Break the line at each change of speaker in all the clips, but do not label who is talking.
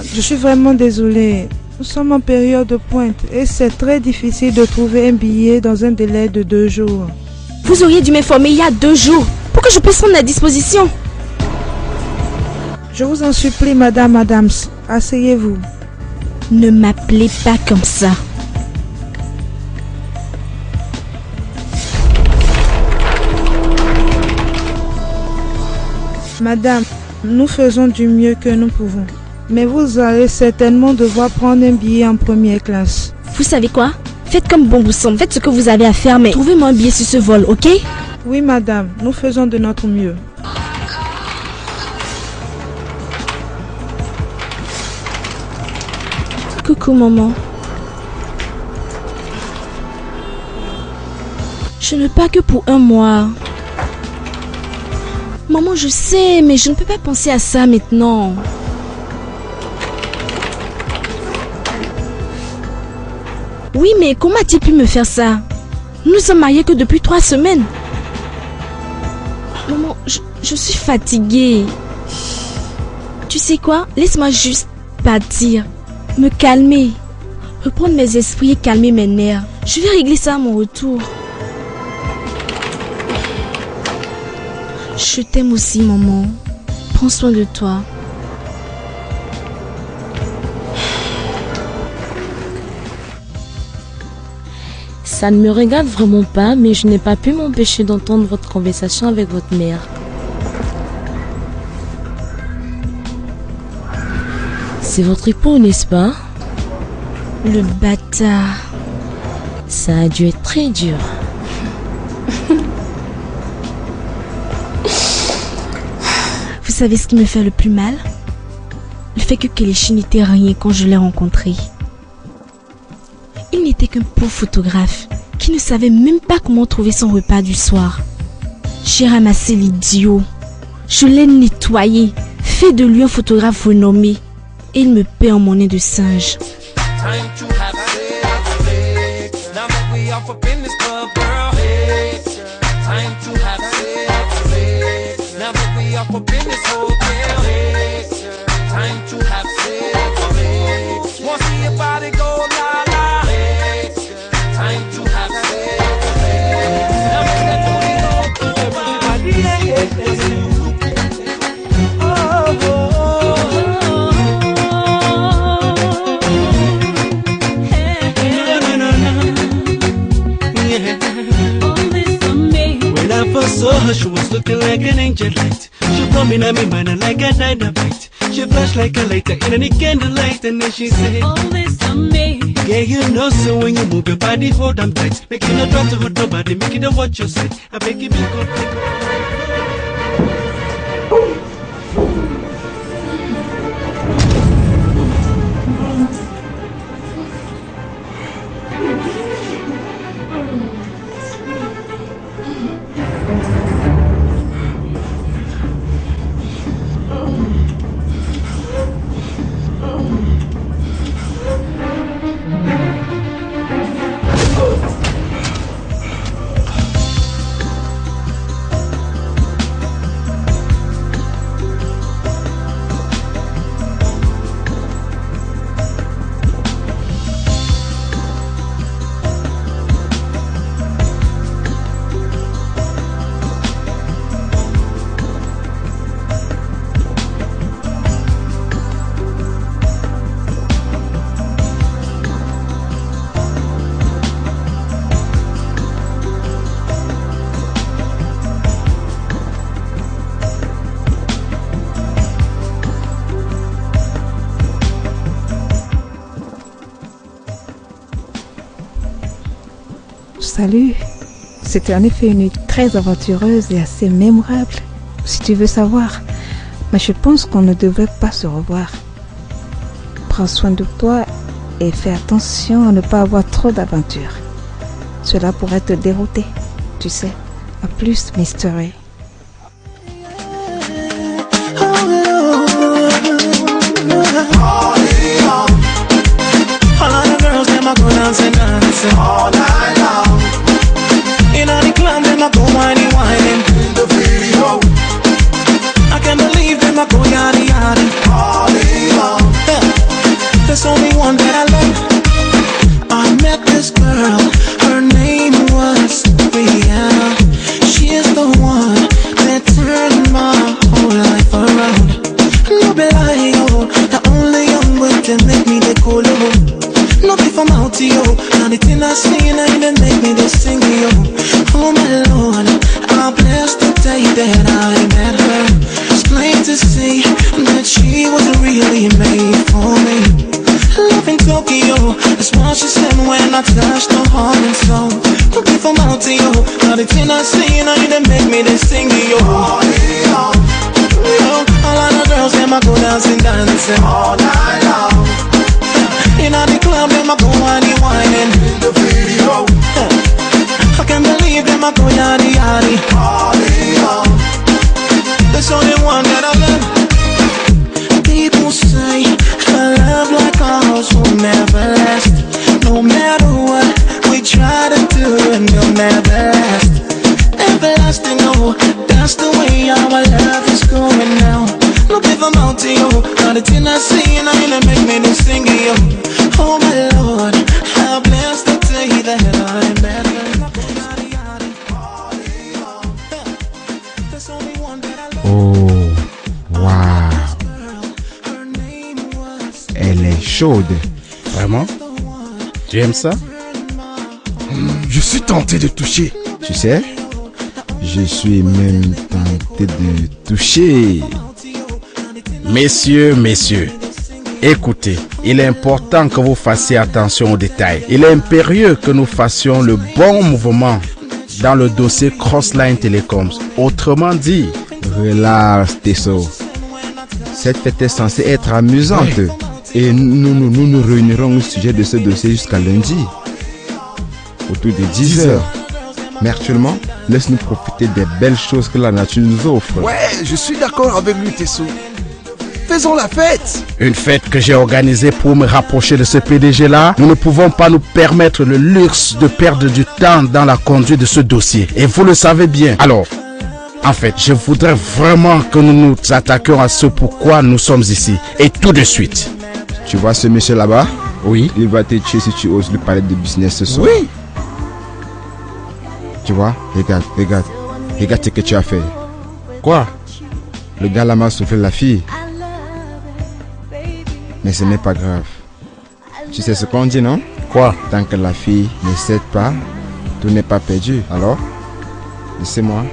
je suis vraiment désolée. Nous sommes en période de pointe et c'est très difficile de trouver un billet dans un délai de 2 jours.
Vous auriez dû m'informer il y a 2 jours pour que je puisse prendre la disposition.
Je vous en supplie, Madame Adams, asseyez-vous.
Ne m'appelez pas comme ça.
Madame, nous faisons du mieux que nous pouvons. Mais vous allez certainement devoir prendre un billet en première classe.
Vous savez quoi? Faites comme bon vous semble. Faites ce que vous avez à faire, mais trouvez-moi un billet sur ce vol, ok?
Oui, madame, nous faisons de notre mieux.
Coucou, maman. Je ne pars que pour 1 mois. Maman, je sais, mais je ne peux pas penser à ça maintenant. Oui, mais comment a-t-il pu me faire ça? Nous ne sommes mariés que depuis 3 semaines. Maman, je suis fatiguée. Tu sais quoi? Laisse-moi juste partir. Me calmer. Reprendre mes esprits et calmer mes nerfs. Je vais régler ça à mon retour. Je t'aime aussi, maman. Prends soin de toi.
Ça ne me regarde vraiment pas, mais je n'ai pas pu m'empêcher d'entendre votre conversation avec votre mère. C'est votre époux, n'est-ce pas?
Le bâtard.
Ça a dû être très dur.
Vous savez ce qui me fait le plus mal? Le fait que Kelechi n'était rien quand je l'ai rencontré. Il n'était qu'un pauvre photographe qui ne savait même pas comment trouver son repas du soir. J'ai ramassé l'idiot. Je l'ai nettoyé, fait de lui un photographe renommé. Et il me paie en monnaie de singe.
Saw her, she was looking like an angel light. She blow me na me mind like a dynamite. She flash like a lighter in any candlelight, and then she said, all this on me. Yeah, you know, so when you move your body, hold on tight. Make it not drop to hurt nobody, make it a watch your side. I beg you, be good.
Salut, c'était en effet une nuit très aventureuse et assez mémorable, si tu veux savoir. Mais je pense qu'on ne devrait pas se revoir. Prends soin de toi et fais attention à ne pas avoir trop d'aventures. Cela pourrait te dérouter, tu sais. À plus, Mystery.
All night long. In all the clan, them a go whiny whining in the video. I can't believe them a go yardie yardie all day long. There's only one that I love. I met this girl, her name was Rihanna. She is the one that turned my whole life around. No be like yo, the only young boy can make me the cool. No be from out to yo, now the thing I sing I even make me this sing yo. Oh my Lord, I'm blessed the day that I met her. It's plain to see that she was really made for me. Love in Tokyo, that's what she said when I touched her heart and soul. No be from out to yo, now the thing I sing I even make me this sing yo. All of the girls, them I go dancing all night long. In the club, them I go whining. In the video, I can't believe them I go yaddy. There's only one that I love. People say a love like ours will never last. No matter what we try to do, it will never last. Everlasting, no, that's the way our love is going now. No give them out to you. Now the thing I see, and I ain't make me this sing yo. Oh my Lord, how blessed the day that I met her.
Oh, wow. Elle est chaude.
Vraiment? Tu aimes ça?
Je suis tenté de toucher. Tu sais, je suis même tenté de toucher.
Messieurs, écoutez, il est important que vous fassiez attention aux détails. Il est impérieux que nous fassions le bon mouvement dans le dossier Crossline Telecoms. Autrement dit,
relax, Tesso. Cette fête est censée être amusante. Oui. Et nous réunirons au sujet de ce dossier jusqu'à lundi. Autour de 10 heures. Mais actuellement, laisse-nous profiter des belles choses que la nature nous offre.
Ouais, je suis d'accord avec lui, Tesso. Faisons la fête.
Une fête que j'ai organisée pour me rapprocher de ce PDG-là. Nous ne pouvons pas nous permettre le luxe de perdre du temps dans la conduite de ce dossier. Et vous le savez bien. Alors, en fait, je voudrais vraiment que nous nous attaquions à ce pourquoi nous sommes ici. Et tout de suite.
Tu vois ce monsieur là-bas?
Oui.
Il va te tuer si tu oses lui parler de business ce soir.
Oui.
Tu vois? Regarde ce que tu as fait.
Quoi?
Le gars là m'a soufflé la fille. Mais ce n'est pas grave. Tu sais ce qu'on dit, non?
Quoi?
Tant que la fille ne cède pas, tout n'est pas perdu. Alors, laissez-moi.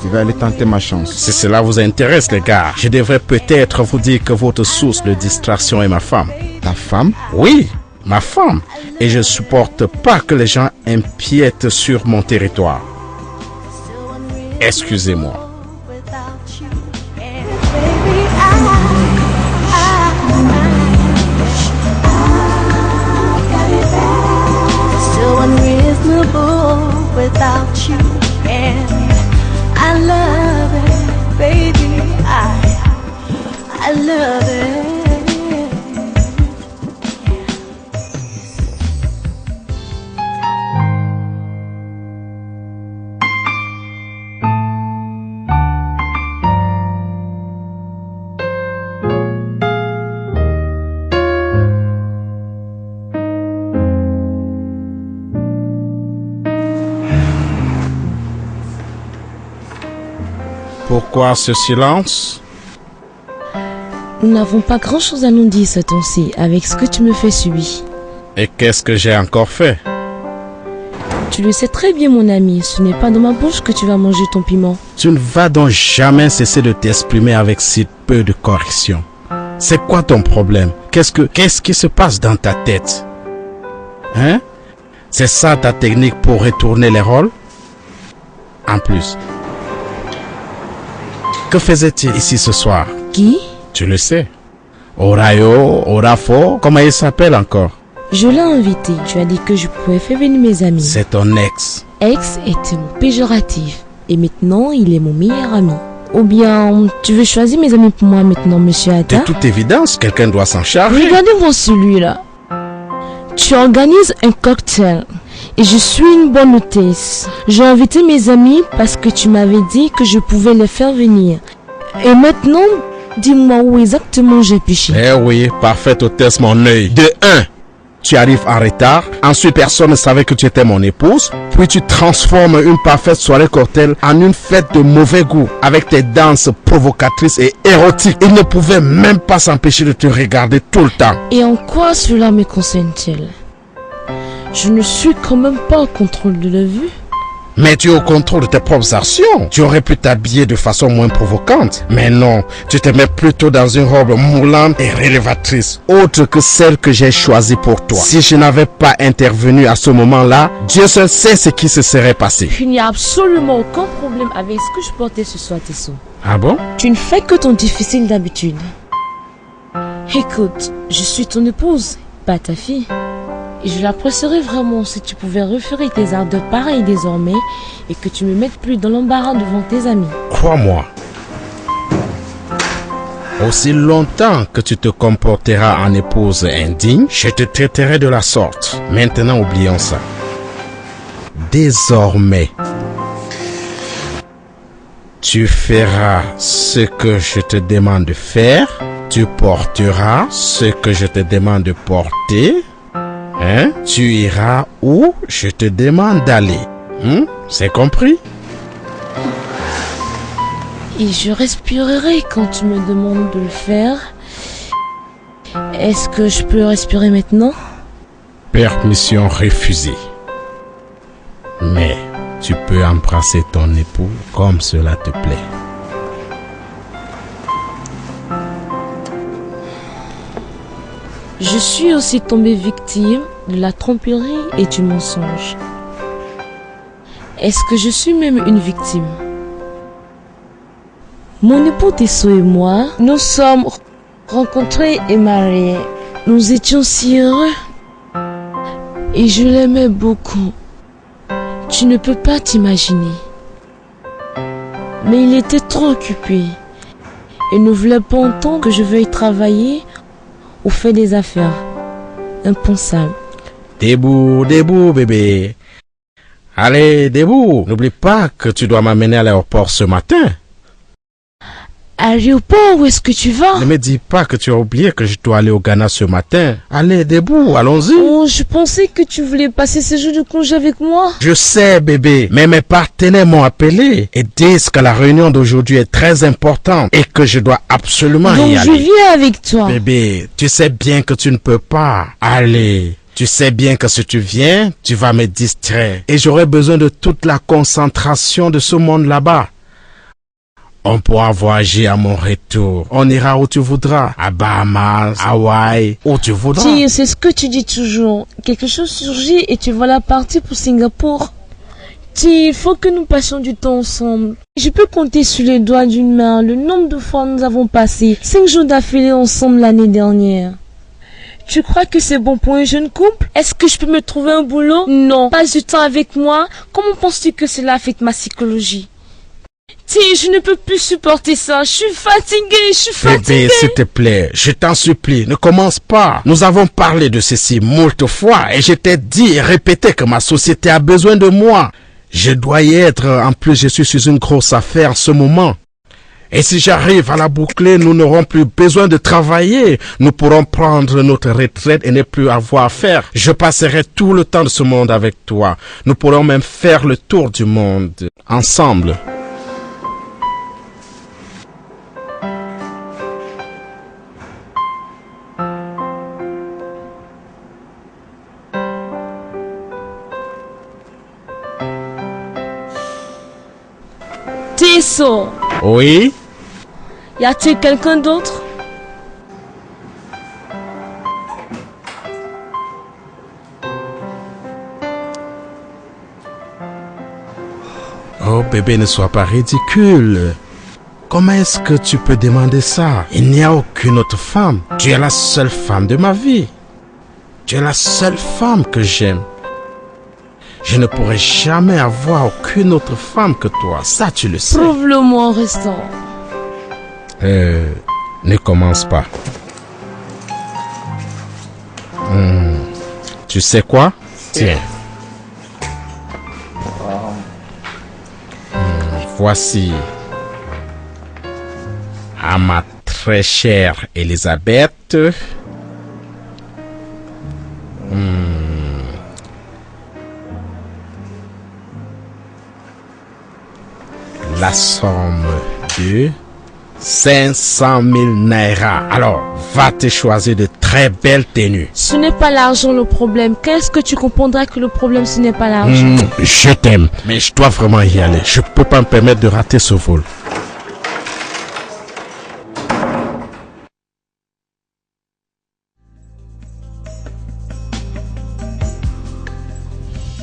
Je vais aller tenter ma chance.
Si cela vous intéresse, les gars, je devrais peut-être vous dire que votre source de distraction est ma femme.
Ta femme?
Oui, ma femme. Et je ne supporte pas que les gens empiètent sur mon territoire. Excusez-moi.
Without you, and I love it, baby. I love it.
Pourquoi ce silence?
Nous n'avons pas grand-chose à nous dire ce temps-ci avec ce que tu me fais subir.
Et qu'est-ce que j'ai encore fait?
Tu le sais très bien, mon ami, ce n'est pas dans ma bouche que tu vas manger ton piment.
Tu ne vas donc jamais cesser de t'exprimer avec si peu de correction. C'est quoi ton problème? Qu'est-ce qui se passe dans ta tête? Hein? C'est ça ta technique pour retourner les rôles? En plus, que faisait-il ici ce soir?
Qui?
Tu le sais. Orayo, Orafo, comment il s'appelle encore?
Je l'ai invité. Tu as dit que je pouvais faire venir mes amis.
C'est ton ex.
Ex était mon péjoratif. Et maintenant, il est mon meilleur ami. Ou bien, tu veux choisir mes amis pour moi maintenant, monsieur Atta?
De toute évidence, quelqu'un doit s'en charger.
Regardez-moi celui-là. Tu organises un cocktail. Et je suis une bonne hôtesse. J'ai invité mes amis parce que tu m'avais dit que je pouvais les faire venir. Et maintenant, Dis-moi où exactement j'ai péché.
Eh oui, parfaite hôtesse, mon œil. De 1, tu arrives en retard. Ensuite, personne ne savait que tu étais mon épouse. Puis tu transformes une parfaite soirée cocktail en une fête de mauvais goût avec tes danses provocatrices et érotiques. Il ne pouvait même pas s'empêcher de te regarder tout le temps.
Et en quoi cela me concerne-t-il? Je ne suis quand même pas au contrôle de la vue.
Mais tu es au contrôle de tes propres actions. Tu aurais pu t'habiller de façon moins provocante. Mais non, tu te mets plutôt dans une robe moulante et révélatrice, autre que celle que j'ai choisie pour toi. Si je n'avais pas intervenu à ce moment-là, Dieu seul sait ce qui se serait passé.
Il n'y a absolument aucun problème avec ce que je portais ce soir, Tessot.
Ah bon?
Tu ne fais que ton difficile d'habitude. Écoute, je suis ton épouse, pas ta fille. Et je l'apprécierais vraiment si tu pouvais refuser tes ardeurs pareilles désormais et que tu me mettes plus dans l'embarras devant tes amis.
Crois-moi, aussi longtemps que tu te comporteras en épouse indigne, je te traiterai de la sorte. Maintenant, oublions ça. Désormais, tu feras ce que je te demande de faire, tu porteras ce que je te demande de porter, hein? Tu iras où je te demande d'aller. C'est compris?
Et je respirerai quand tu me demandes de le faire. Est-ce que je peux respirer maintenant?
Permission refusée. Mais tu peux embrasser ton époux comme cela te plaît.
Je suis aussi tombée victime de la tromperie et du mensonge. Est-ce que je suis même une victime? Mon époux Tessot et moi, nous sommes rencontrés et mariés. Nous étions si heureux. Et je l'aimais beaucoup. Tu ne peux pas t'imaginer. Mais il était trop occupé. Et ne voulait pas entendre que je veuille travailler ou faire des affaires. Impensable.
Debout, debout, bébé. Allez, debout. N'oublie pas que tu dois m'amener à l'aéroport ce matin.
À l'aéroport, où est-ce que tu vas?
Ne me dis pas que tu as oublié que je dois aller au Ghana ce matin. Allez, debout, allons-y.
Oh, je pensais que tu voulais passer ces jours de congé avec moi.
Je sais, bébé, mais mes partenaires m'ont appelé et disent que la réunion d'aujourd'hui est très importante et que je dois absolument
Donc
y aller.
je viens avec toi.
Bébé, tu sais bien que tu ne peux pas. Allez. Tu sais bien que si tu viens, tu vas me distraire. Et j'aurai besoin de toute la concentration de ce monde là-bas. On pourra voyager à mon retour. On ira où tu voudras. À Bahamas, Hawaï, où tu voudras.
Tiens, c'est ce que tu dis toujours. Quelque chose surgit et tu voilà partir pour Singapour. Tiens, il faut que nous passions du temps ensemble. Je peux compter sur les doigts d'une main le nombre de fois nous avons passé 5 jours d'affilée ensemble l'année dernière. Tu crois que c'est bon pour un jeune couple? Est-ce que je peux me trouver un boulot? Non. Passe du temps avec moi. Comment penses-tu que cela affecte ma psychologie? Tiens, je ne peux plus supporter ça. Je suis fatiguée,
Bébé, s'il te plaît, je t'en supplie, ne commence pas. Nous avons parlé de ceci moult fois et je t'ai dit et répété que ma société a besoin de moi. Je dois y être. En plus, je suis sur une grosse affaire en ce moment. Et si j'arrive à la boucler, nous n'aurons plus besoin de travailler. Nous pourrons prendre notre retraite et ne plus avoir à faire. Je passerai tout le temps de ce monde avec toi. Nous pourrons même faire le tour du monde ensemble.
Tessot.
Oui?
Y a-t-il quelqu'un d'autre?
Oh bébé, ne sois pas ridicule. Comment est-ce que tu peux demander ça? Il n'y a aucune autre femme. Tu es la seule femme de ma vie. Tu es la seule femme que j'aime. Je ne pourrai jamais avoir aucune autre femme que toi. Ça, tu le sais.
Prouve-le-moi en restant.
Ne commence pas. Tu sais quoi? Tiens. Voici Amat. très chère Elisabeth. La somme de 500 000 naira. Alors, va te choisir de très belles tenues.
Ce n'est pas l'argent le problème. Qu'est-ce que tu comprendras que le problème, ce n'est pas l'argent?
Je t'aime, mais je dois vraiment y aller. Je peux pas me permettre de rater ce vol.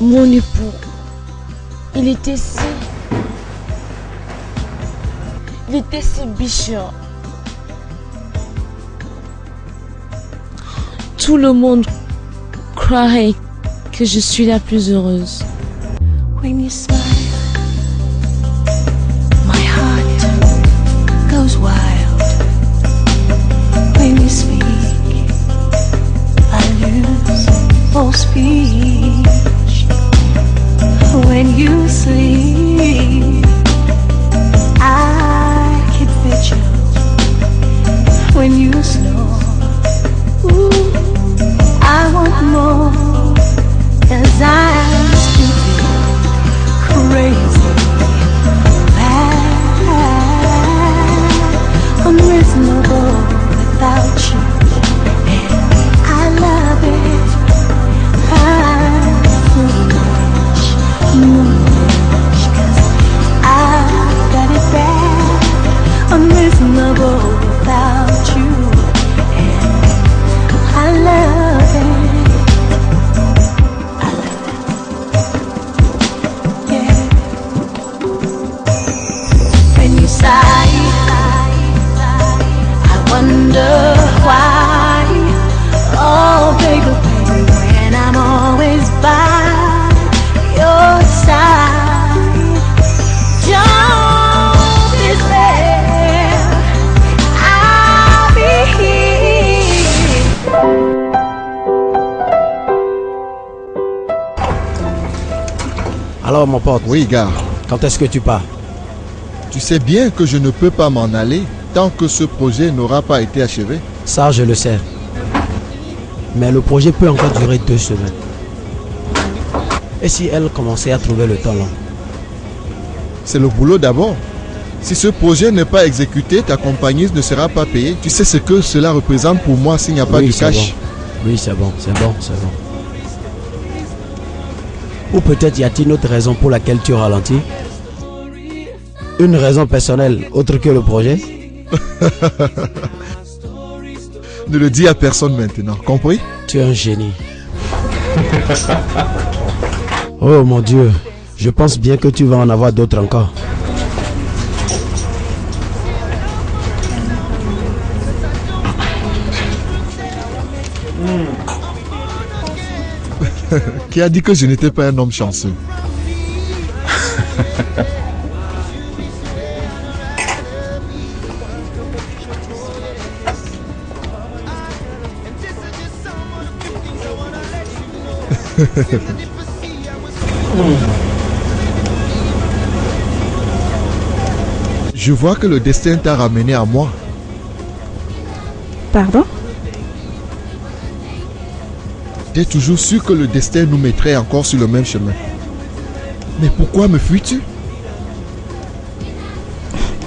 Mon époux, il était si bichon. Tout le monde croirait que je suis la plus heureuse.
When you smile, my heart goes wild. When you speak, I lose all speech. When you sleep, I keep vigil. When you snore, ooh, I want more, 'cause I'm stupid, crazy, bad, unreasonable without you. And I love it. I'm foolish, 'cause I got it bad, unreasonable without you. And I love it. I love it. Yeah. When you sigh, I wonder why. Oh, baby, baby, when I'm always by your side. Don't despair, I'll be here.
Alors mon pote,
Oui, gars.
quand est-ce que tu pars?
Tu sais bien que je ne peux pas m'en aller tant que ce projet n'aura pas été achevé.
Ça, je le sais. Mais le projet peut encore durer 2 semaines. Et si elle commençait à trouver le temps long?
C'est le boulot d'abord. Si ce projet n'est pas exécuté, ta compagnie ne sera pas payée. Tu sais ce que cela représente pour moi s'il n'y a pas
Oui,
de
c'est
cash.
bon. Oui, c'est bon, c'est bon, c'est bon. Ou peut-être y a-t-il une autre raison pour laquelle tu ralentis? Une raison personnelle autre que le projet?
Ne le dis à personne maintenant, compris?
Tu es un génie. Oh mon Dieu, je pense bien que tu vas en avoir d'autres encore.
Qui a dit que je n'étais pas un homme chanceux? Je vois que le destin t'a ramené à moi.
Pardon?
T'es toujours sûr que le destin nous mettrait encore sur le même chemin. Mais pourquoi me fuis-tu?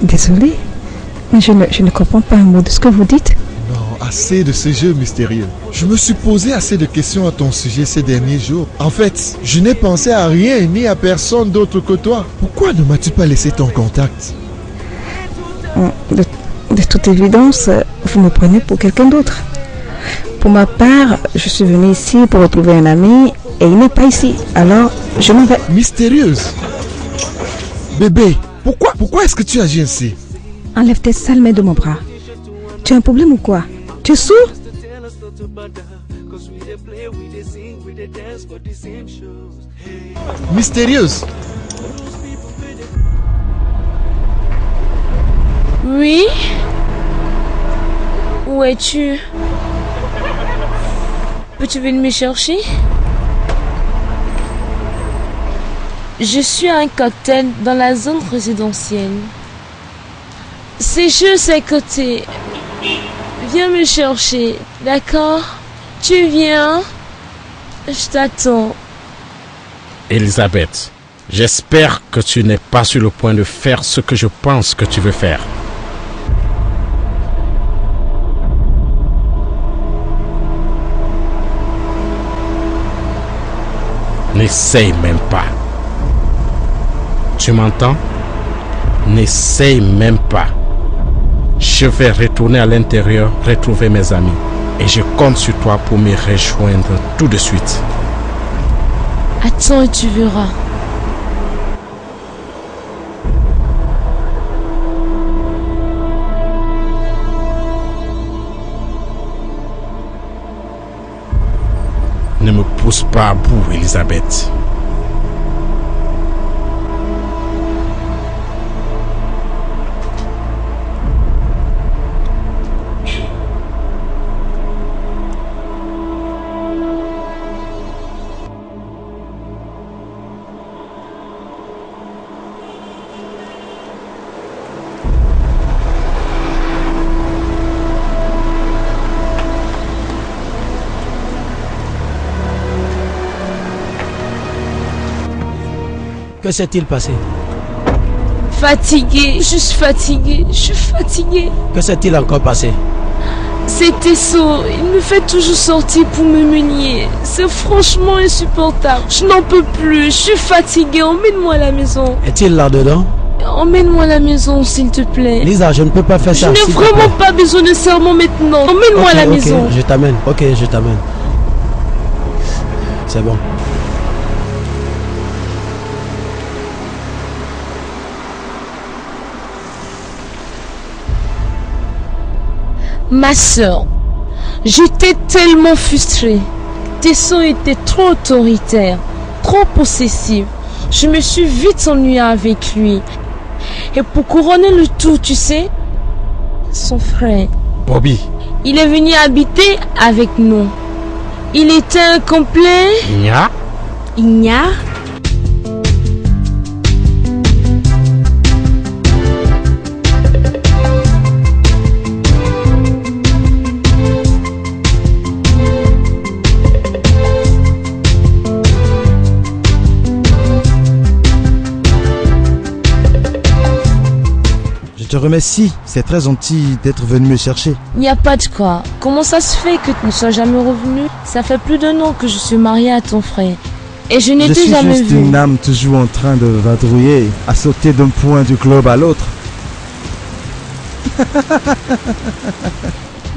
Désolée, mais je ne comprends pas un mot de ce que vous dites.
Non, assez de ce jeu mystérieux. Je me suis posé assez de questions à ton sujet ces derniers jours. En fait, je n'ai pensé à rien ni à personne d'autre que toi. Pourquoi ne m'as-tu pas laissé ton contact?
De toute évidence, vous me prenez pour quelqu'un d'autre. Pour ma part, je suis venue ici pour retrouver un ami et il n'est pas ici. Alors, je m'en vais.
Mystérieuse. Bébé, pourquoi est-ce que tu agis ainsi?
Enlève tes sales mains de mon bras. Tu as un problème ou quoi? Tu es sourd?
Mystérieuse.
Oui? Où es-tu? Peux-tu venir me chercher? Je suis à un cocktail dans la zone résidentielle. C'est juste à côté. Viens me chercher, d'accord? Tu viens? Je t'attends.
Elisabeth, j'espère que tu n'es pas sur le point de faire ce que je pense que tu veux faire. N'essaye même pas. Tu m'entends? N'essaye même pas. Je vais retourner à l'intérieur, retrouver mes amis. Et je compte sur toi pour me rejoindre tout de suite.
Attends et tu verras.
Ne me pousse pas à bout, Elisabeth.
Que s'est-il passé?
Fatiguée, juste fatiguée, je suis fatiguée.
Que s'est-il encore passé?
C'était Tesso, il me fait toujours sortir pour me humilier. C'est franchement insupportable. Je n'en peux plus, je suis fatiguée, emmène-moi à la maison.
Est-il là-dedans?
Emmène-moi à la maison, s'il te plaît.
Lisa, je ne peux pas faire ça.
Je n'ai vraiment pas besoin de serment maintenant. Emmène-moi à la maison.
Je t'amène. Ok, je t'amène. C'est bon.
Ma sœur, j'étais tellement frustrée. Tesso était trop autoritaire, trop possessif. Je me suis vite ennuyée avec lui. Et pour couronner le tout, tu sais, son frère,
Bobby.
il est venu habiter avec nous. Il était incomplet.
Nya?
Igna?
Je te remercie, c'est très gentil d'être venu me chercher.
Il n'y a pas de quoi. Comment ça se fait que tu ne sois jamais revenu? Ça fait plus d'1 an que je suis mariée à ton frère. Et je n'ai
Je suis
jamais
juste
vu.
une âme toujours en train de vadrouiller, à sauter d'un point du globe à l'autre.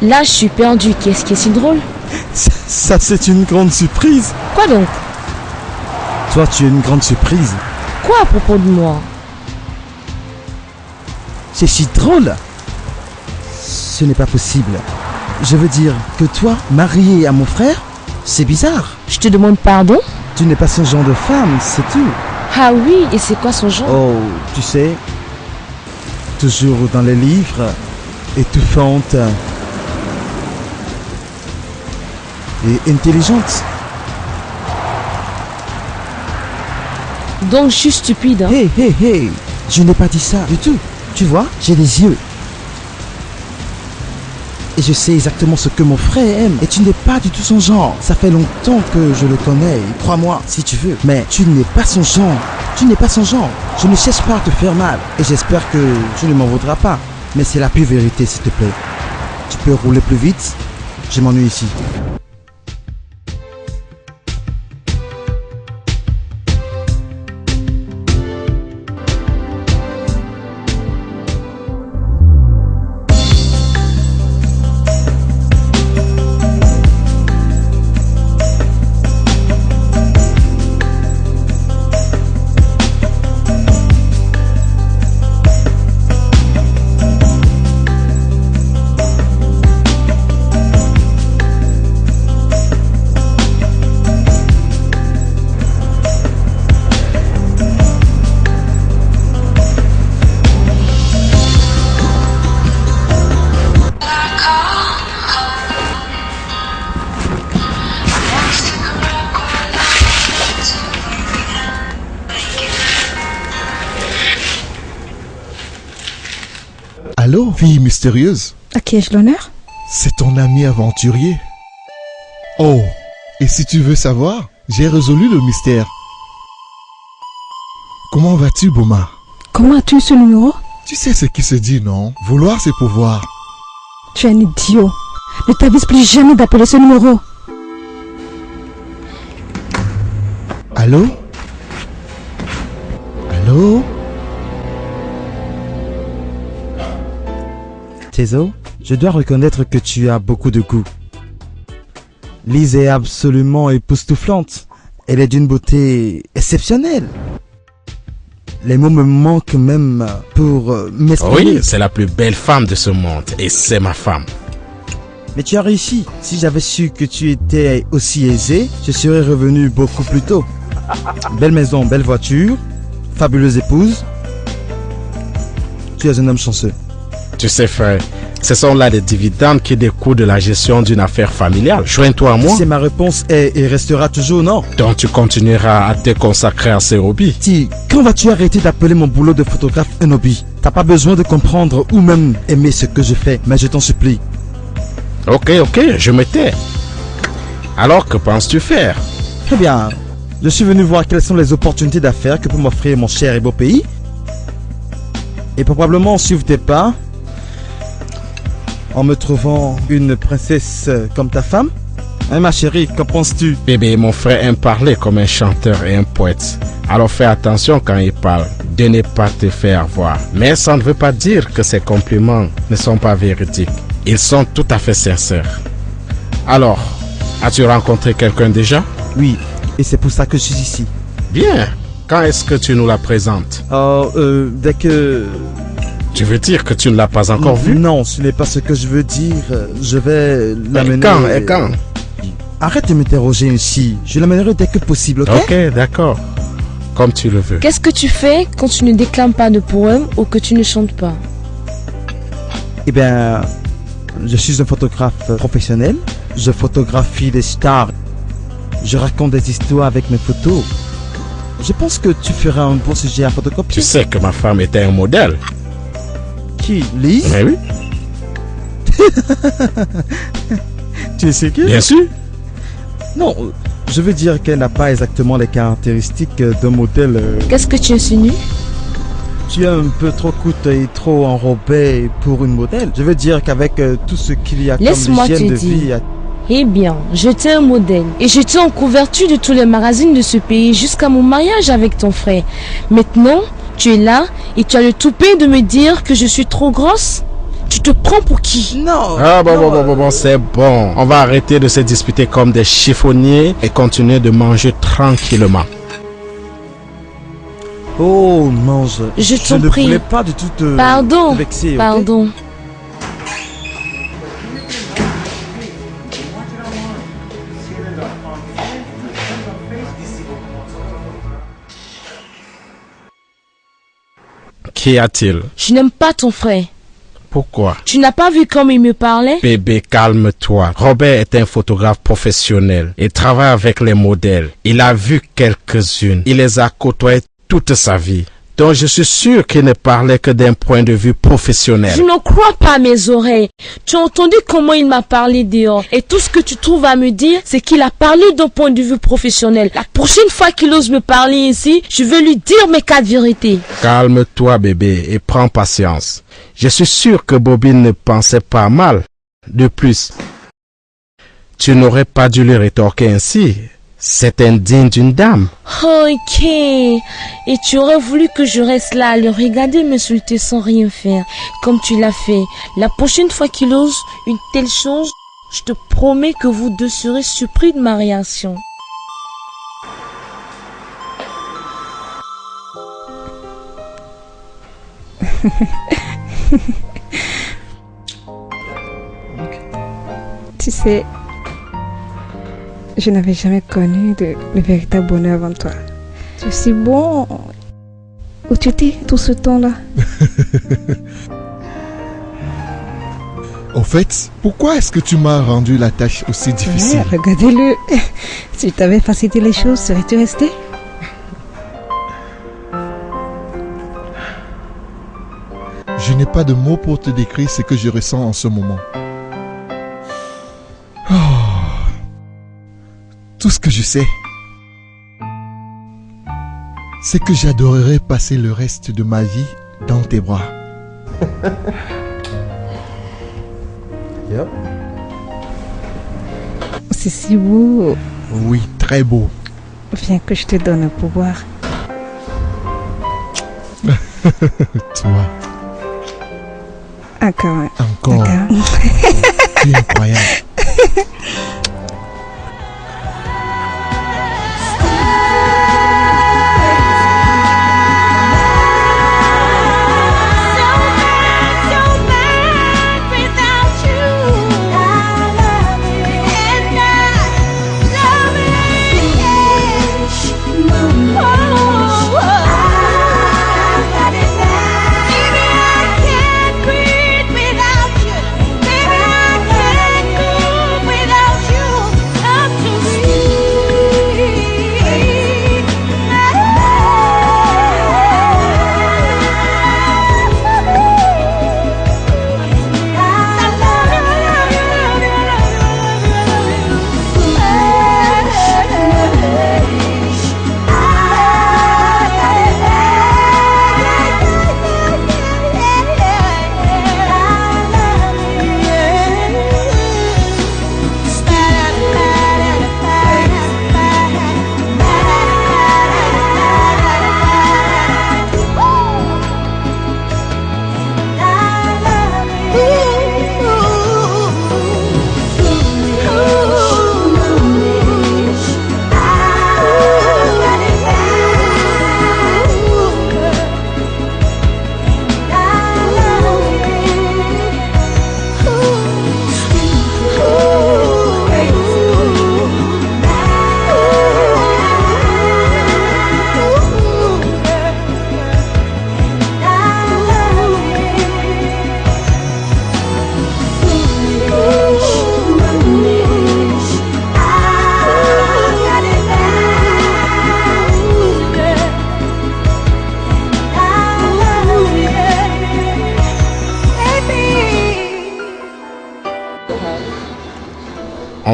Là, je suis perdue. Qu'est-ce qui est si drôle?
Ça, c'est une grande surprise.
Quoi donc?
Toi, tu es une grande surprise.
Quoi à propos de moi?
C'est si drôle. Ce n'est pas possible. Je veux dire que toi, marié à mon frère, c'est bizarre.
Je te demande pardon?
Tu n'es pas ce genre de femme, c'est tout.
Ah oui, et c'est quoi son genre?
Oh, tu sais, toujours dans les livres, étouffante et intelligente.
Donc je suis stupide. Hein?
Hey, je n'ai pas dit ça du tout. Tu vois, j'ai des yeux. Et je sais exactement ce que mon frère aime. Et tu n'es pas du tout son genre. Ça fait longtemps que je le connais. Crois-moi, si tu veux. Mais tu n'es pas son genre. Tu n'es pas son genre. Je ne cherche pas à te faire mal. Et j'espère que tu ne m'en voudras pas. Mais c'est la pure vérité, s'il te plaît. Tu peux rouler plus vite? Je m'ennuie ici.
Allô, fille mystérieuse?
À qui ai-je l'honneur?
C'est ton ami aventurier. Oh, et si tu veux savoir, j'ai résolu le mystère. Comment vas-tu, Boma?
Comment as-tu ce numéro?
Tu sais ce qui se dit, non? Vouloir, c'est pouvoir.
Tu es un idiot. Ne t'avise plus jamais d'appeler ce numéro.
Allô? Allô?
Tezo, je dois reconnaître que tu as beaucoup de goût. Lise est absolument époustouflante. Elle est d'une beauté exceptionnelle. Les mots me manquent même pour m'exprimer.
Oui, c'est la plus belle femme de ce monde et c'est ma femme.
Mais tu as réussi. Si j'avais su que tu étais aussi aisé, je serais revenu beaucoup plus tôt. Belle maison, belle voiture, fabuleuse épouse. Tu es un homme chanceux.
Tu sais, frère, ce sont là des dividendes qui découlent de la gestion d'une affaire familiale. Joins-toi à moi.
Si ma réponse est et restera toujours non.
Donc tu continueras à te consacrer à ces hobbies.
Si, quand vas-tu arrêter d'appeler mon boulot de photographe un hobby? T'as pas besoin de comprendre ou même aimer ce que je fais, mais je t'en supplie.
Ok, je me tais. Alors que penses-tu faire?
Très bien. Je suis venu voir quelles sont les opportunités d'affaires que peut m'offrir mon cher et beau pays. Et probablement suivre tes pas en me trouvant une princesse comme ta femme. Hein, ma chérie, qu'en penses-tu?
Bébé, mon frère aime parler comme un chanteur et un poète. Alors fais attention quand il parle, de ne pas te faire voir. Mais ça ne veut pas dire que ses compliments ne sont pas véridiques. Ils sont tout à fait sincères. Alors, as-tu rencontré quelqu'un déjà?
Oui, et c'est pour ça que je suis ici.
Bien. Quand est-ce que tu nous la présentes?
Dès que...
Tu veux dire que tu ne l'as pas encore vue?
Non, ce n'est pas ce que je veux dire. Je vais l'amener...
Et quand?
Arrête de m'interroger ainsi. Je l'amènerai dès que possible, ok?
Ok, d'accord. Comme tu le veux.
Qu'est-ce que tu fais quand tu ne déclames pas de poèmes ou que tu ne chantes pas?
Eh bien, je suis un photographe professionnel. Je photographie des stars. Je raconte des histoires avec mes photos. Je pense que tu feras un bon sujet à photocopier.
Tu sais que ma femme était un modèle.
Qui? Lise?
Mais oui.
Tu es sérieux?
Bien sûr.
Non, je veux dire qu'elle n'a pas exactement les caractéristiques d'un modèle.
Qu'est-ce que tu insinues?
Tu es un peu trop courte et trop enrobée pour une modèle. Je veux dire qu'avec tout ce qu'il y a comme hygiène de vie...
Eh bien, j'étais un modèle et j'étais en couverture de tous les magazines de ce pays jusqu'à mon mariage avec ton frère. Maintenant, tu es là et tu as le toupet de me dire que je suis trop grosse? Tu te prends pour qui?
Non.
Ah bon, c'est bon. On va arrêter de se disputer comme des chiffonniers et continuer de manger tranquillement.
Oh, mange.
Je t'en prie.
Je ne voulais pas du tout te vexer, okay?
Pardon.
Qu'y a-t-il?
Je n'aime pas ton frère.
Pourquoi?
Tu n'as pas vu comme il me parlait?
Bébé, calme-toi. Robert est un photographe professionnel. Il travaille avec les modèles. Il a vu quelques-unes. Il les a côtoyées toute sa vie. Donc je suis sûr qu'il ne parlait que d'un point de vue professionnel.
Je ne crois pas à mes oreilles. Tu as entendu comment il m'a parlé dehors. Et tout ce que tu trouves à me dire, c'est qu'il a parlé d'un point de vue professionnel. La prochaine fois qu'il ose me parler ici, je vais lui dire mes 4 vérités.
Calme-toi bébé et prends patience. Je suis sûr que Bobby ne pensait pas mal. De plus, tu n'aurais pas dû lui rétorquer ainsi. C'est indigne d'une dame.
Ok. Et tu aurais voulu que je reste là à le regarder m'insulter sans rien faire, comme tu l'as fait. La prochaine fois qu'il ose une telle chose, je te promets que vous deux serez surpris de ma réaction.
Tu sais, je n'avais jamais connu le véritable bonheur avant toi. Tu es si bon. Où tu étais tout ce temps-là?
Au fait, pourquoi est-ce que tu m'as rendu la tâche aussi difficile?
Ouais, regardez-le. Si tu avais facilité les choses, serais-tu resté?
Je n'ai pas de mots pour te décrire ce que je ressens en ce moment. Oh. Tout ce que je sais, c'est que j'adorerais passer le reste de ma vie dans tes bras.
Yep.
C'est si beau.
Oui, très beau.
Viens que je te donne le pouvoir.
Toi.
Encore.
Encore. Tu es incroyable.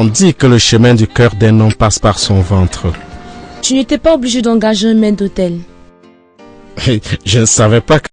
On dit que le chemin du cœur d'un homme passe par son ventre.
Tu n'étais pas obligé d'engager un maître d'hôtel.
Je ne savais pas que